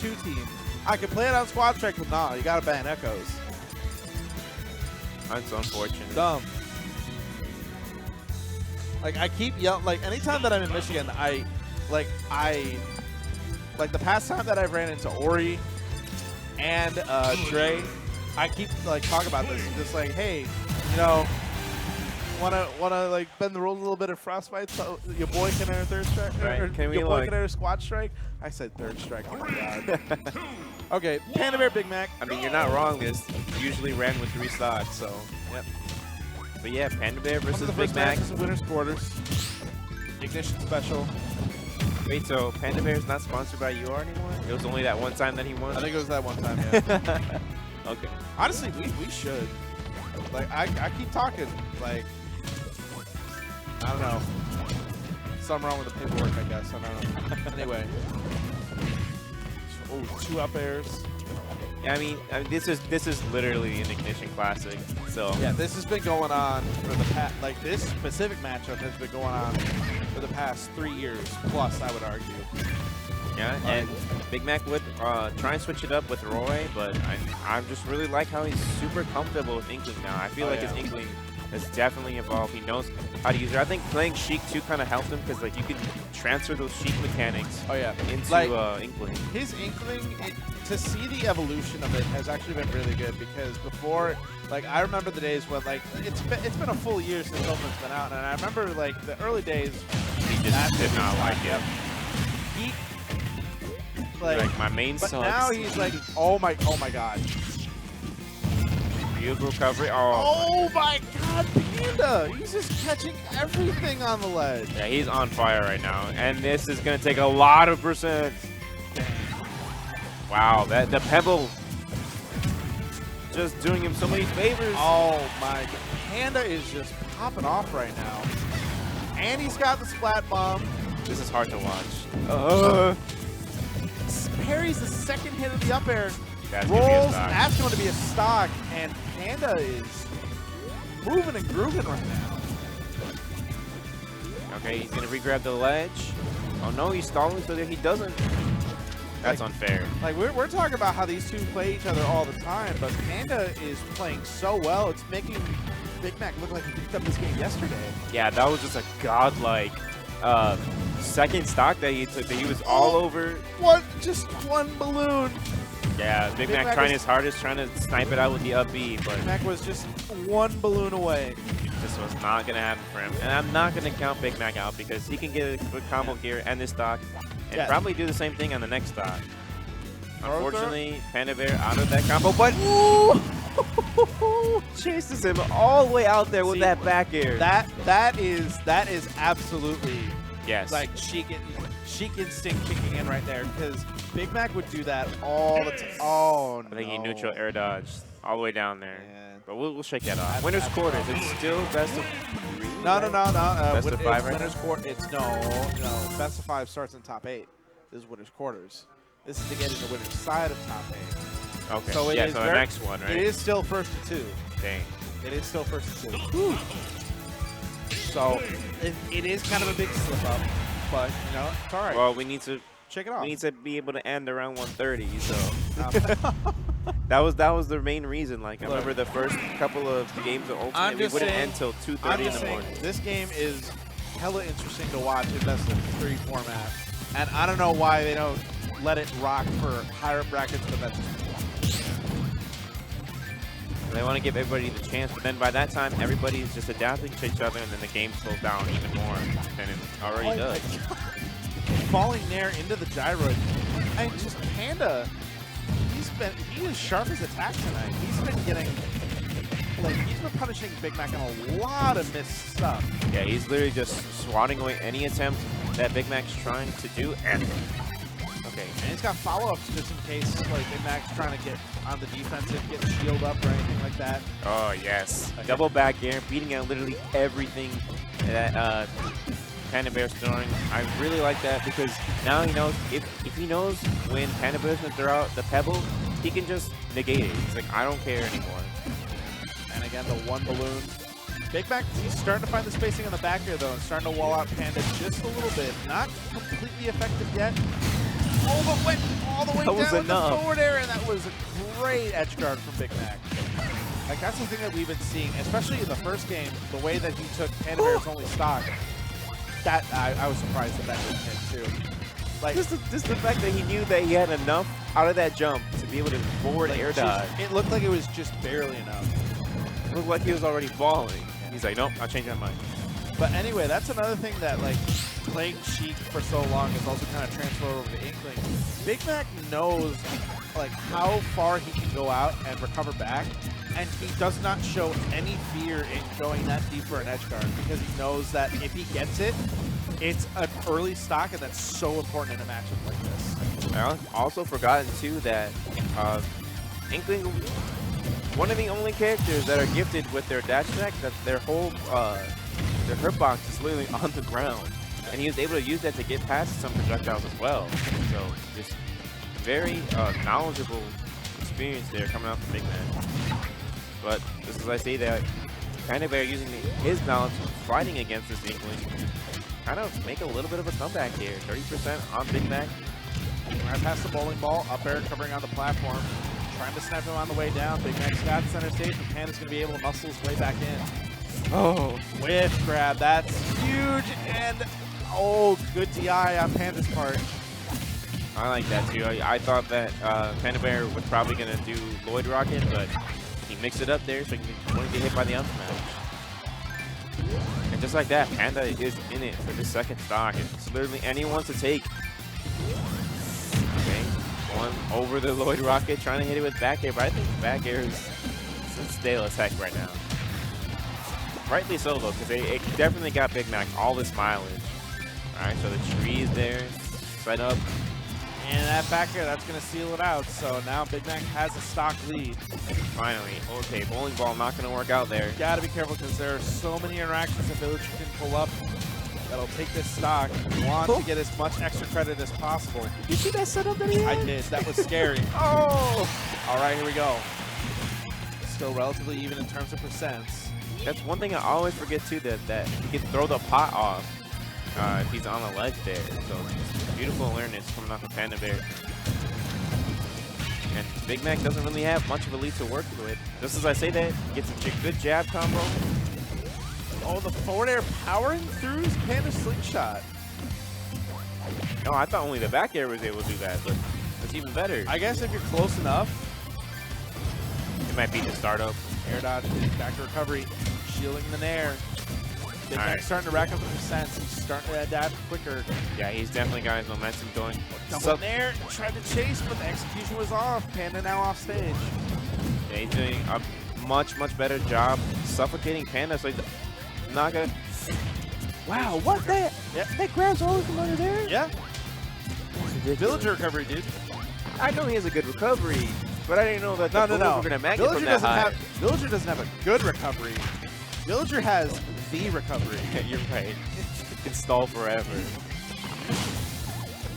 2 team. I could play it on Squad Strike, but nah, you gotta ban Echoes. That's unfortunate. Dumb. Like, I keep yelling, like, anytime that I'm in Michigan, like the past time that I've ran into Ori and Dre, I keep, like, talking about this. I'm just like, hey, you know, wanna like bend the rules a little bit of Frostbite so your boy can enter third strike? Right. Or Can we, your boy like, can enter Squad Strike? I said third strike. Oh, my God. Okay, Panda Bear, Big Mac. I mean, you're not wrong. This usually ran with 3 stocks, so yep. But yeah, Panda Bear versus the Big first Mac. matches in winners quarters. Ignition special. Wait, so Panda Bear is not sponsored by UR anymore? It was only that one time that he won? I think it was that one time, yeah. Okay. Honestly, we should. Like, I keep talking. Like, I don't know. Something wrong with the paperwork, I guess. I don't know. Anyway. Oh, 2 up airs. Yeah, I mean, this is literally an Ignition Classic. So yeah, this has been going on for the past. Like, this specific matchup has been going on for the past 3 years plus, I would argue. yeah, and Big Mac would try and switch it up with Roy, but I just really like how he's super comfortable with Inkling now. I feel like his Inkling has definitely evolved. He knows how to use it. I think playing Sheik too kind of helped him because like you could transfer those Sheik mechanics into like, Inkling. His Inkling, to see the evolution of it has actually been really good because before, like, I remember the days when, like, it's been a full year since Ultimate's been out, and I remember, like, the early days. He just did not like it. He, like my main but sucks. now he's like, oh my God. Field recovery. Oh my God, Panda! He's just catching everything on the ledge. Yeah, he's on fire right now, and this is gonna take a lot of percent. Wow, the pebble just doing him so many favors. Oh my God, Panda is just popping off right now, and he's got the splat bomb. This is hard to watch. Parries the second hit of the up air. That's rolls. That's going to be a stock, and Panda is moving and grooving right now. Okay, he's going to re-grab the ledge. Oh no, he's stalling so that he doesn't. That's unfair. Like, we're talking about how these two play each other all the time, but Panda is playing so well, it's making Big Mac look like he picked up this game yesterday. Yeah, that was just a godlike second stock that he took. That he was all over. Just one balloon. Yeah, Big Mac trying his hardest, trying to snipe it out with the up B, but Big Mac was just one balloon away. This was not going to happen for him. And I'm not going to count Big Mac out because he can get a good combo here and this stock and probably do the same thing on the next stock. Unfortunately, Panda Bear out of that combo, but chases him all the way out there with that back air. That is absolutely like Sheik instinct kicking in right there because Big Mac would do that all the time. Oh, I think he neutral air dodged all the way down there. Yeah. But we'll shake that off. Winners quarters. It's still best of 3. No. Best of 5 right winners it's no. Best of 5 starts in top 8. This is winners quarters. This is to get into winners side of top 8. Okay. So so the next one, right? It is still first to 2. Dang. It is still first to 2. Whew. So it is kind of a big slip up, but it's all right. Well, we need to check it off. We need to be able to end around 1:30. So that was the main reason. Like I remember the first couple of games of Ultimate, we wouldn't end till 2:30 in the morning. This game is hella interesting to watch in best of 3 format, and I don't know why they don't let it rock for higher brackets, but that's They want to give everybody the chance, but then by that time, everybody's just adapting to each other, and then the game slows down even more than it already does. Falling there into the gyroid. And just Panda, he is sharp as attack tonight. He's been getting, he's been punishing Big Mac on a lot of missed stuff. Yeah, he's literally just swatting away any attempt that Big Mac's trying to do, and okay. And he's got follow-ups just in case Big Mac's trying to get on the defensive, get shield up or anything like that. Oh, yes. Double back air, beating out literally everything that Panda Bear's throwing. I really like that because now he knows if he knows when Panda Bear's going to throw out the pebble, he can just negate it. He's like, I don't care anymore. And again, the one balloon. Big Mac, he's starting to find the spacing on the back air though and starting to wall out Panda just a little bit. Not completely effective yet. Oh, but went all the way That was down with the enough. forward air, and that was a great edge guard from Big Mac. Like, that's the thing that we've been seeing, especially in the first game, the way that he took Panda Bair's only stock. That I was surprised that didn't hit, too. Like, Just the fact that he knew that he had enough out of that jump to be able to forward air dodge. It looked like it was just barely enough. It looked like he was already falling. He's like, nope, I'll change my mind. But anyway, that's another thing that, like, playing Sheik for so long is also kind of transferred over to Inkling. Big Mac knows, like, how far he can go out and recover back, and he does not show any fear in going that deep for an edge guard because he knows that if he gets it, it's an early stock, and that's so important in a matchup like this. I also forgotten, too, that Inkling, one of the only characters that are gifted with their dash attack, that their whole their hitbox is literally on the ground. And he was able to use that to get past some projectiles as well. So just very knowledgeable experience there coming out from Big Man. But just as I say that, Panda Bair using his knowledge fighting against this Inkling, kind of make a little bit of a comeback here. 30% on Big Mac. Right past the bowling ball, up air covering on the platform. Trying to snap him on the way down. Big Mac's got center stage, and Panda's going to be able to muscle his way back in. Oh, Whiff grab, that's huge, and oh, good DI on Panda's part. I like that too. I thought that Panda Bair was probably going to do Lloyd Rocket, but he mixed it up there so he wouldn't get hit by the up smash. And just like that, Panda is in it for the second stock. It's literally anyone's to take. Okay, one over the Lloyd Rocket, trying to hit it with back air, but I think back air is stale as heck right now. Rightly so, though, because it definitely got Big Mac all this mileage. All right, so the tree is there, set up. And that back air, that's going to seal it out. So now Big Mac has a stock lead. Finally. Okay, bowling ball not going to work out there. Got to be careful because there are so many interactions that Villager can pull up that'll take this stock. Want to get as much extra credit as possible. Did you see that setup that he had? I did. That was scary. Oh! All right, here we go. Still relatively even in terms of percents. That's one thing I always forget, too, that he can throw the pot off if he's on the ledge there. So beautiful awareness coming off of Panda Bair. And Big Mac doesn't really have much of a lead to work with. Just as I say that, gets a good jab combo. Oh, the forward air powering through Panda's slingshot. No, I thought only the back air was able to do that, but that's even better. I guess if you're close enough. It might be the startup. Air dodge, back to recovery, shielding the nair. Big Mac starting to rack up the percents. He's starting to adapt quicker. Yeah, he's definitely got his momentum going. Double nair, tried to chase, but the execution was off. Panda now off stage. Yeah, he's doing a much better job suffocating Panda, so he's not gonna. Wow, what that? Yep. That grabs all from under there? Yeah. Villager recovery, dude. I know he has a good recovery, but I didn't know that No. we're gonna mag it Villager from that high. Villager doesn't have a good recovery. Villager has the recovery. You're right. Can stall forever.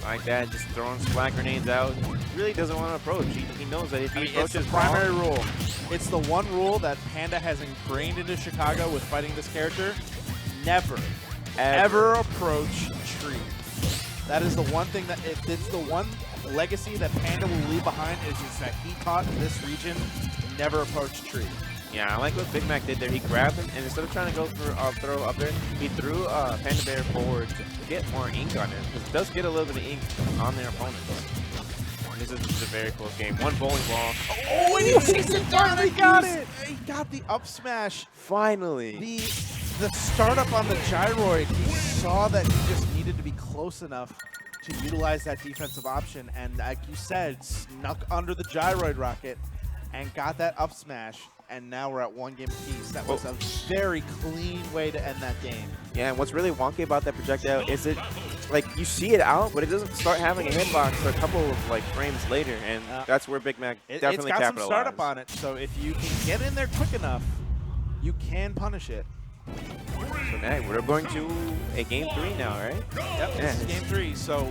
Like that, just throwing splat grenades out. He really doesn't want to approach. He knows that if he It's the approaches primary rule. It's the one rule that Panda has ingrained into Chicago with fighting this character. Never, ever approach tree. That is the one thing that it's the one legacy that Panda will leave behind is that he taught this region never approach tree. Yeah, I like what Big Mac did there. He grabbed him, and instead of trying to go for throw up there, he threw Panda Bair forward to get more ink on him. Because it does get a little bit of ink on their opponents. And this is just a very close game. One bowling ball. Oh, and he finally got it! He got the up smash. Finally. The startup on the gyroid, he saw that he just needed to be close enough to utilize that defensive option, and like you said, snuck under the gyroid rocket and got that up smash, and now we're at one game apiece. That was a very clean way to end that game. Yeah, and what's really wonky about that projectile is it, like, you see it out, but it doesn't start having a hitbox for a couple of, like, frames later, and that's where Big Mac definitely capitalized. It's got some startup on it, so if you can get in there quick enough, you can punish it. So now we're going to a game 3 now, right? Yep, this is game 3, so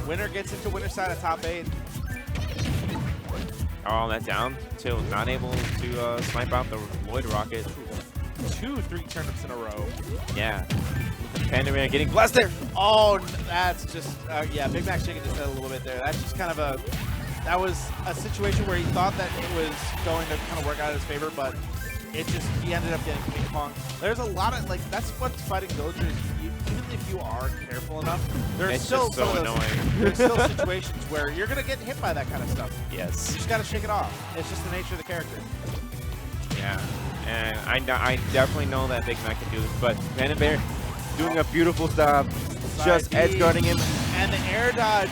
winner gets into winner side of top 8. Oh, that down tilt, not able to snipe out the Lloyd Rocket. 2-3 turnips in a row. Yeah. Panda Bair getting blessed there. Oh, that's just, yeah, Big Mac shaking his head a little bit there. That's just kind of that was a situation where he thought that it was going to kind of work out in his favor, but he ended up getting ping pong. There's a lot of, like, that's what's fighting villagers. Even if you are careful enough, there's still there's still situations where you're going to get hit by that kind of stuff. Yes. You just got to shake it off. It's just the nature of the character. Yeah, and I definitely know that Big Mac can do this, but Panda Bair doing a beautiful stop, just edge guarding him. And the air dodge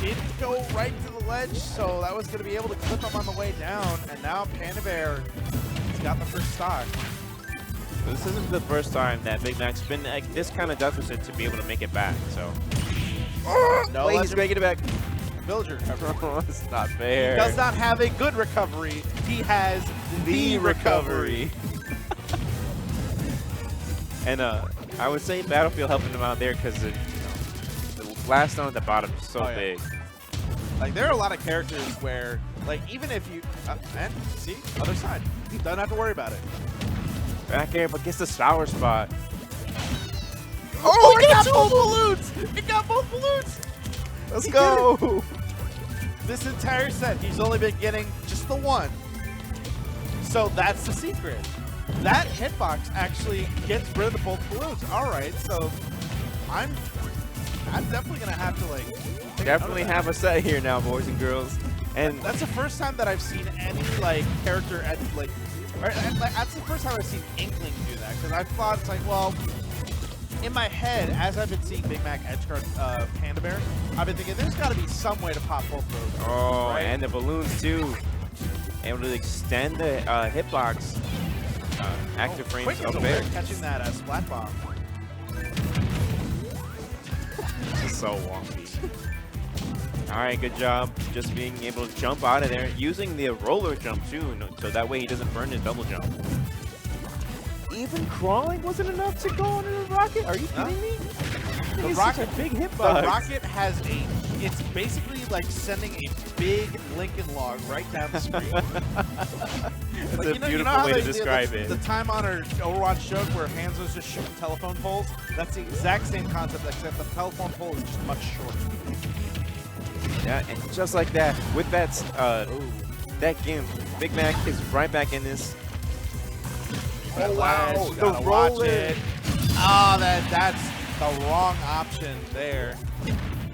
did go right to the ledge, so that was going to be able to clip him on the way down, and now Panda Bair has got the first stock. This isn't the first time that Big Mac's been like this kind of deficit to be able to make it back, so. No, wait, he's making it back. Villager recovery. It's not fair. He does not have a good recovery. He has the recovery. And I would say Battlefield helping him out there because the last one at the bottom is so big. Like, there are a lot of characters where, like, even if you, and see, other side, you don't have to worry about it. Back here, but gets the sour spot. Oh, it got both balloons! It got both balloons! Let's go! This entire set, he's only been getting just the one. So that's the secret. That hitbox actually gets rid of the both balloons. All right, so I'm definitely gonna have to like definitely have a set here now, boys and girls. And that's the first time that I've seen any like character at like. That's the first time I've seen Inkling do that, because I thought it's like, well, in my head, as I've been seeing Big Mac edgeguard Panda Bair, I've been thinking there's got to be some way to pop both those. Oh, right? and the balloons too. Able to extend the hitbox active frames up there. Catching that splat bomb. This is so wonky. All right, good job. Just being able to jump out of there, using the roller jump too, so that way he doesn't burn his double jump. Even crawling wasn't enough to go under the rocket? Are you kidding me? The rocket, big hitbox. The rocket has it's basically like sending a big Lincoln log right down the screen. It's like, a beautiful way to describe it. it. The time-honored Overwatch joke where Hanzo's just shooting telephone poles, that's the exact same concept, except the telephone pole is just much shorter. Yeah, and just like that, with that game, Big Mac is right back in this. Oh wow, the roller! Oh, that's the wrong option there.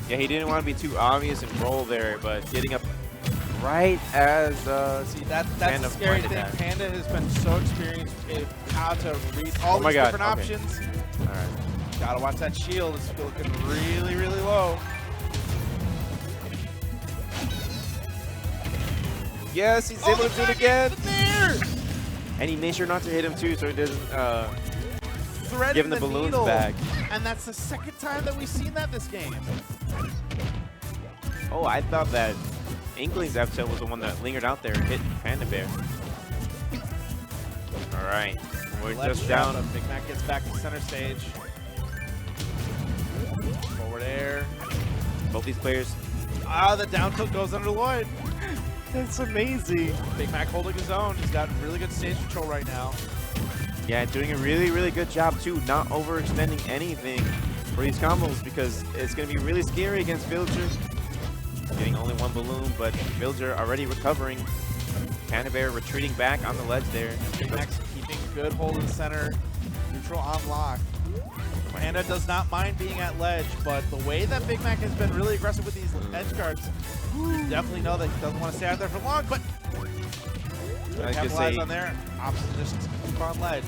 Yeah, he didn't want to be too obvious and roll there, but getting up right as see that's the scary thing. Panda has been so experienced in how to read all these different options. All right, gotta watch that shield. It's looking really, really low. Yes, he's able to do it again. There. And he made sure not to hit him too, so he doesn't give him the balloons needle. back. And that's the second time that we've seen that this game. Oh, I thought that Inkling's F tilt was the one that lingered out there and hit Panda Bair. All right, we're just down. Big Mac gets back to center stage. Forward air. Both these players. Ah, the down tilt goes under Lloyd. That's amazing. Big Mac holding his own. He's got really good stage control right now. Yeah, doing a really, really good job too, not overextending anything for these combos because it's going to be really scary against Villagers. Getting only one balloon, but Villager already recovering. Panda Bair retreating back on the ledge there. Big Mac's keeping good hold in the center. Neutral on lock. Panda does not mind being at ledge, but the way that Big Mac has been really aggressive with these edge guards, you definitely know that he doesn't want to stay out there for long, but capitalize on there. Opposite just keep on ledge.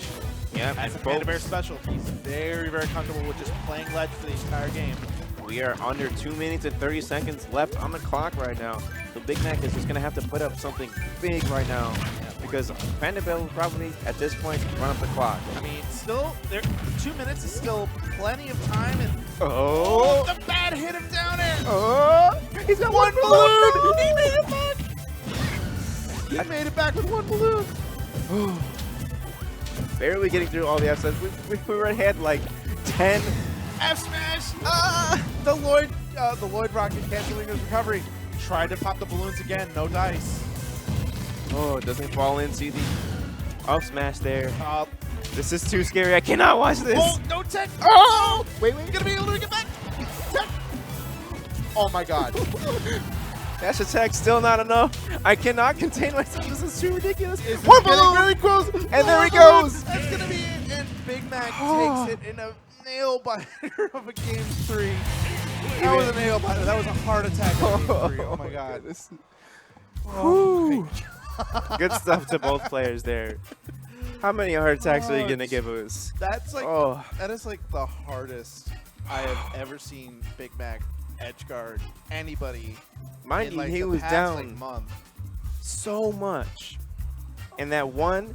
Yeah, that's a Panda Bair special. He's very, very comfortable with just playing ledge for the entire game. We are under 2 minutes and 30 seconds left on the clock right now. So Big Mac is just going to have to put up something big right now because Panda Bair will probably, at this point, run up the clock. I mean, still, 2 minutes is still plenty of time. And oh, the bad hit him down air. Oh, he's got one balloon. He made it back. He made it back with one balloon. Barely getting through all the Fs. We were ahead like 10. F smash! The Lloyd rocket canceling his recovery. Tried to pop the balloons again, no dice. Oh, it doesn't fall in. See the up smash there. This is too scary. I cannot watch this. Oh, no tech. Oh! Wait. You're gonna be able to get back. Tech. Oh my God. Dash attack still not enough. I cannot contain myself. This is too ridiculous. It's One getting balloon! really close. And there he goes. That's gonna be it. And Big Mac takes it in a nail biter of a game 3. That was a nail biter. That was a heart attack of game 3. Oh my God. Oh my God. Good stuff to both players there. How many heart attacks are you gonna give us? That's like that is like the hardest I have ever seen Big Mac edge guard anybody. Mind in you, like he the was past, down like, month. so much. And that one